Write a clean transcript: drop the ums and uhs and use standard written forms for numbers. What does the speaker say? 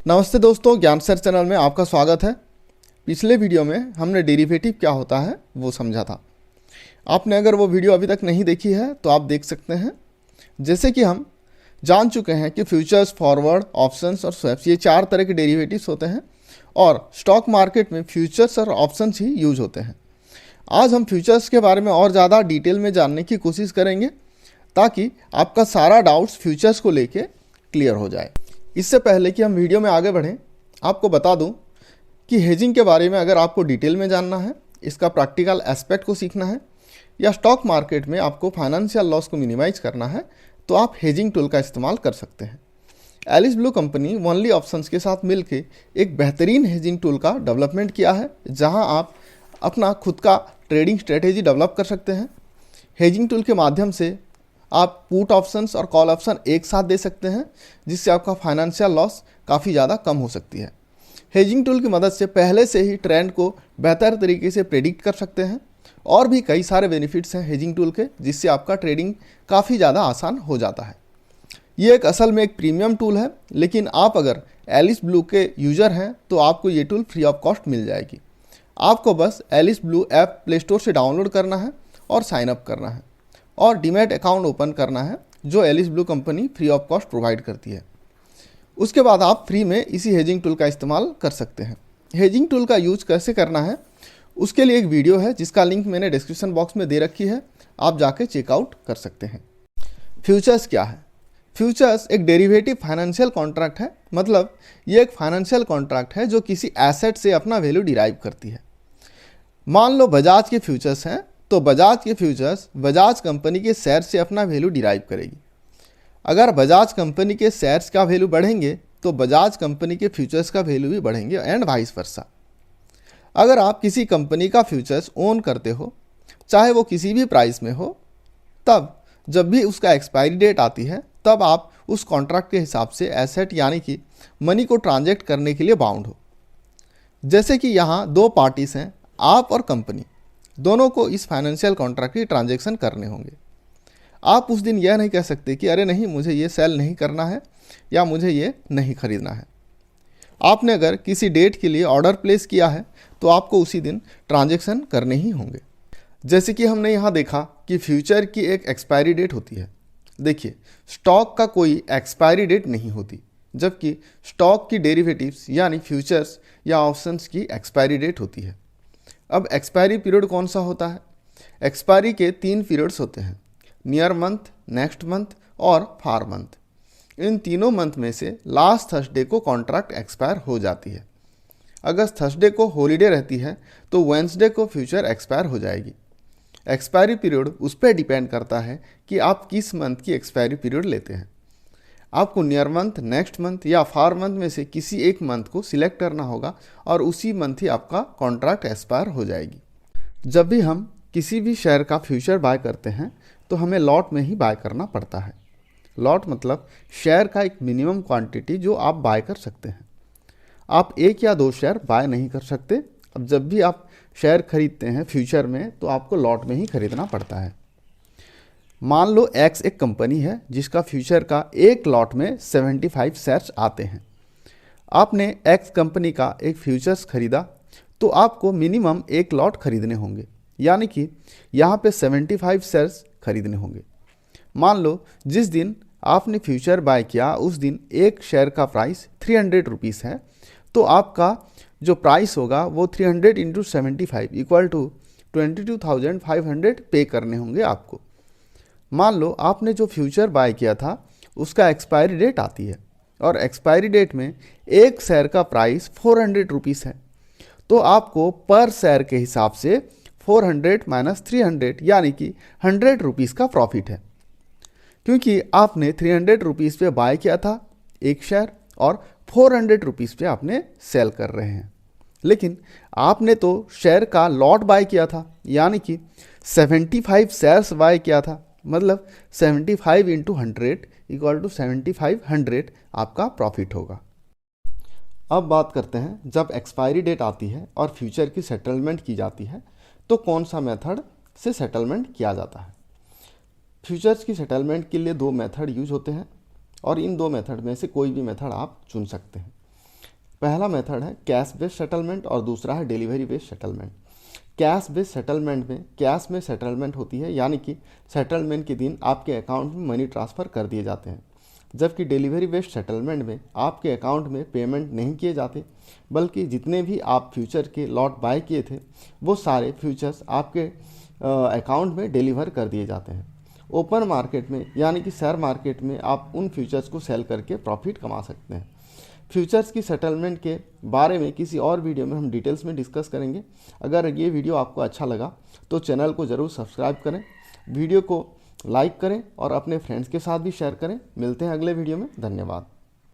नमस्ते दोस्तों, ज्ञान सर चैनल में आपका स्वागत है। पिछले वीडियो में हमने डेरिवेटिव क्या होता है वो समझा था। आपने अगर वो वीडियो अभी तक नहीं देखी है तो आप देख सकते हैं। जैसे कि हम जान चुके हैं कि फ्यूचर्स, फॉरवर्ड, ऑप्शंस और स्वैप्स ये 4 तरह के डेरिवेटिव्स होते हैं और स्टॉक मार्केट में फ्यूचर्स और ऑप्शंस ही यूज होते हैं। आज हम फ्यूचर्स के बारे में और ज़्यादा डिटेल में जानने की कोशिश करेंगे ताकि आपका सारा डाउट्स फ्यूचर्स को लेके क्लियर हो जाए। इससे पहले कि हम वीडियो में आगे बढ़ें, आपको बता दूं कि हेजिंग के बारे में अगर आपको डिटेल में जानना है, इसका प्रैक्टिकल एस्पेक्ट को सीखना है या स्टॉक मार्केट में आपको फाइनेंशियल लॉस को मिनिमाइज करना है तो आप हेजिंग टूल का इस्तेमाल कर सकते हैं। Alice Blue company only options के साथ मिलकर एक बेहतरीन हेजिंग टूल का डेवलपमेंट किया है, जहां आप अपना खुद का ट्रेडिंग स्ट्रेटेजी डेवलप कर सकते हैं। हेजिंग टूल के माध्यम से आप पुट ऑप्शंस और कॉल ऑप्शन एक साथ दे सकते हैं, जिससे आपका फाइनेंशियल लॉस काफ़ी ज़्यादा कम हो सकती है। हेजिंग टूल की मदद से पहले से ही ट्रेंड को बेहतर तरीके से प्रेडिक्ट कर सकते हैं और भी कई सारे बेनिफिट्स हैं हेजिंग टूल के, जिससे आपका ट्रेडिंग काफ़ी ज़्यादा आसान हो जाता है। ये एक असल में एक प्रीमियम टूल है, लेकिन आप अगर एलिस ब्लू के यूज़र हैं तो आपको ये टूल फ्री ऑफ कॉस्ट मिल जाएगी। आपको बस Alice Blue app Play Store से डाउनलोड करना है और साइन अप करना है और डीमैट अकाउंट ओपन करना है, जो Alice Blue company free of cost provide करती है। उसके बाद आप फ्री में इसी हेजिंग टूल का इस्तेमाल कर सकते हैं। हेजिंग टूल का यूज कैसे करना है उसके लिए एक वीडियो है, जिसका लिंक मैंने डिस्क्रिप्शन बॉक्स में दे रखी है, आप जाके चेकआउट कर सकते हैं। फ्यूचर्स क्या है? फ्यूचर्स एक डेरिवेटिव फाइनेंशियल कॉन्ट्रैक्ट है। मतलब ये एक फाइनेंशियल कॉन्ट्रैक्ट है जो किसी एसेट से अपना वैल्यू डिराइव करती है। मान लो बजाज के फ्यूचर्स हैं, तो बजाज के फ्यूचर्स बजाज कंपनी के शेयर से अपना वैल्यू डिराइव करेगी। अगर बजाज कंपनी के शेयर्स का वैल्यू बढ़ेंगे तो बजाज कंपनी के फ्यूचर्स का वैल्यू भी बढ़ेंगे एंड वाइस वर्सा। अगर आप किसी कंपनी का फ्यूचर्स ओन करते हो, चाहे वो किसी भी प्राइस में हो, तब जब भी उसका एक्सपायरी डेट आती है तब आप उस कॉन्ट्रैक्ट के हिसाब से एसेट यानी कि मनी को ट्रांजैक्ट करने के लिए बाउंड हो। जैसे कि यहाँ 2 पार्टीज हैं, आप और कंपनी, दोनों को इस फाइनेंशियल कॉन्ट्रैक्ट की ट्रांजैक्शन करने होंगे। आप उस दिन यह नहीं कह सकते कि अरे नहीं, मुझे ये सेल नहीं करना है या मुझे ये नहीं खरीदना है। आपने अगर किसी डेट के लिए ऑर्डर प्लेस किया है तो आपको उसी दिन ट्रांजैक्शन करने ही होंगे। जैसे कि हमने यहाँ देखा कि फ्यूचर की एक एक्सपायरी डेट होती है। देखिए, स्टॉक का कोई एक्सपायरी डेट नहीं होती, जबकि स्टॉक की डेरिवेटिव्स यानी फ्यूचर्स या ऑप्शंस की एक्सपायरी डेट होती है। अब एक्सपायरी पीरियड कौन सा होता है? एक्सपायरी के 3 पीरियड्स होते हैं, नियर मंथ, नेक्स्ट मंथ और फार मंथ। इन तीनों मंथ में से लास्ट थर्सडे को कॉन्ट्रैक्ट एक्सपायर हो जाती है। अगर थर्सडे को हॉलीडे रहती है तो वेंसडे को फ्यूचर एक्सपायर हो जाएगी। एक्सपायरी पीरियड उस पर डिपेंड करता है कि आप किस मंथ की एक्सपायरी पीरियड लेते हैं। आपको नियर मंथ, नेक्स्ट मंथ या फार मंथ में से किसी एक मंथ को सिलेक्ट करना होगा और उसी मंथ ही आपका कॉन्ट्रैक्ट एक्सपायर हो जाएगी। जब भी हम किसी भी शेयर का फ्यूचर बाय करते हैं तो हमें लॉट में ही बाय करना पड़ता है। लॉट मतलब शेयर का एक मिनिमम क्वांटिटी जो आप बाय कर सकते हैं। आप 1 या 2 शेयर बाय नहीं कर सकते। अब जब भी आप शेयर खरीदते हैं फ्यूचर में तो आपको लॉट में ही खरीदना पड़ता है। मान लो एक्स एक कंपनी है जिसका फ्यूचर का एक लॉट में 75 शेयर्स आते हैं। आपने एक्स कंपनी का एक फ्यूचर्स खरीदा तो आपको मिनिमम 1 लॉट खरीदने होंगे, यानी कि यहाँ पे 75 शेयर्स खरीदने होंगे। मान लो जिस दिन आपने फ्यूचर बाय किया उस दिन एक शेयर का प्राइस 300 रुपीज़ है, तो आपका जो प्राइस होगा वो 300 इंटू 75 इक्वल टू 22,500 पे करने होंगे आपको। मान लो आपने जो फ्यूचर बाय किया था उसका एक्सपायरी डेट आती है और एक्सपायरी डेट में एक शेयर का प्राइस 400 रुपीज़ है, तो आपको पर शेयर के हिसाब से 400 माइनस 300 यानी कि 100 रुपीज़ का प्रॉफिट है, क्योंकि आपने 300 रुपीज़ पे बाय किया था एक शेयर और 400 रुपीज़ पे आपने सेल कर रहे हैं। लेकिन आपने तो शेयर का लॉट बाय किया था, यानी कि 75 शेयर्स बाय किया था, मतलब 75 इंटू 100 इक्वल टू 7500 आपका प्रॉफिट होगा। अब बात करते हैं, जब एक्सपायरी डेट आती है और फ्यूचर की सेटलमेंट की जाती है तो कौन सा मेथड से सेटलमेंट किया जाता है। फ्यूचर्स की सेटलमेंट के लिए 2 मेथड यूज होते हैं और इन 2 मेथड में से कोई भी मेथड आप चुन सकते हैं। पहला मेथड है कैश बेस्ड सेटलमेंट और दूसरा है delivery based settlement. Cash based settlement में कैश में सेटलमेंट होती है, यानी कि सेटलमेंट के दिन आपके अकाउंट में मनी ट्रांसफ़र कर दिए जाते हैं। जबकि डिलीवरी बेस्ड सेटलमेंट में आपके अकाउंट में पेमेंट नहीं किए जाते, बल्कि जितने भी आप फ्यूचर के लॉट बाय किए थे वो सारे फ्यूचर्स आपके अकाउंट में डिलीवर कर दिए जाते हैं। ओपन मार्केट में यानी कि शेयर मार्केट में आप उन फ्यूचर्स को सेल करके प्रॉफिट कमा सकते हैं। फ्यूचर्स की सेटलमेंट के बारे में किसी और वीडियो में हम डिटेल्स में डिस्कस करेंगे। अगर ये वीडियो आपको अच्छा लगा तो चैनल को ज़रूर सब्सक्राइब करें, वीडियो को लाइक करें और अपने फ्रेंड्स के साथ भी शेयर करें। मिलते हैं अगले वीडियो में। धन्यवाद।